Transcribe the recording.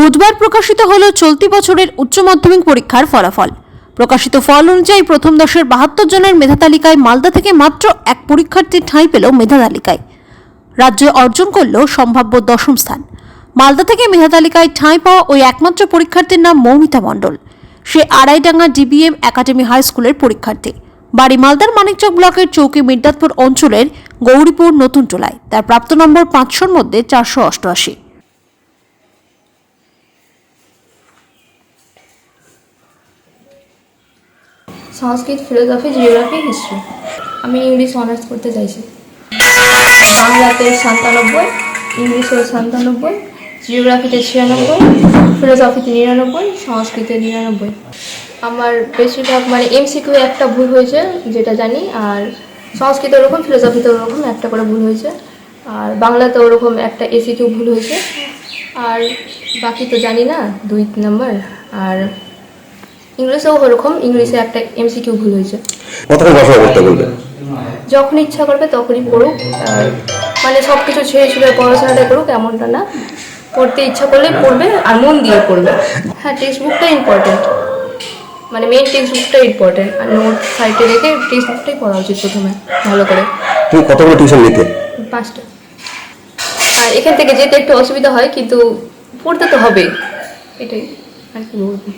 বুধবার প্রকাশিত হলো চলতি বছরের উচ্চ মাধ্যমিক পরীক্ষার ফলাফল। প্রকাশিত ফল অনুযায়ী প্রথম 72 জনের মেধা তালিকায় মালদা থেকে মাত্র এক পরীক্ষার্থী ঠাঁই পেল মেধা তালিকায়। রাজ্য অর্জন করল সম্ভাব্য দশম স্থান। মালদা থেকে মেধা তালিকায় ঠাঁই পাওয়া ওই একমাত্র পরীক্ষার্থীর নাম মৌমিতা মণ্ডল। সে আড়াইডাঙ্গা ডিবিএম একাডেমি হাই স্কুলের পরীক্ষার্থী। বাড়ি মালদার মানিকচক ব্লকের চৌকি মির্দাতপুর অঞ্চলের গৌরীপুর নতুন টোলায়। তার প্রাপ্ত নম্বর 500-র মধ্যে 488। সংস্কৃত, ফিলোসফি, জিওগ্রাফি, হিস্ট্রি। আমি ইংলিশ অনার্স করতে চাইছি। বাংলাতে 97, ইংলিশে 97, জিওগ্রাফিতে 96, ফিলোসফিতে 99, সংস্কৃতে 99। আমার বেশিরভাগ এমসিকিউ একটা ভুল হয়েছে যেটা জানি, আর সংস্কৃতে ওরকম, ফিলোসফিতে ওরকম একটা করে ভুল হয়েছে, আর বাংলাতে ওরকম একটা এসিকিউ ভুল হয়েছে, আর বাকি তো জানি না 2 নম্বর। আর ইংলিশেও ওরকম, ইংলিশে একটা এমসিকিউ ভুল হয়েছে। কতক্ষণ পড়াশোনা করতে বলবে? যখন ইচ্ছা করবে তখনই পড়ুক, সব কিছু ছেড়ে ছুড়ে পড়াশোনাটা করুক এমনটা না। পড়তে ইচ্ছা করলে পড়বে, আর মন দিয়ে পড়বে। হ্যাঁ, টেক্সট বুকটা ইম্পর্টেন্ট, মেইন টেক্সট বুকটা ইম্পর্টেন্ট, আর নোট সাইডে রেখে টেক্সট বুকটাই পড়া উচিত প্রথমে ভালো করে। তুমি কতগুলো টিউশন নিতে? 5টা। আর এখান থেকে যেতে একটু অসুবিধা হয়, কিন্তু পড়তে তো হবে, এটাই আর কি বলবো।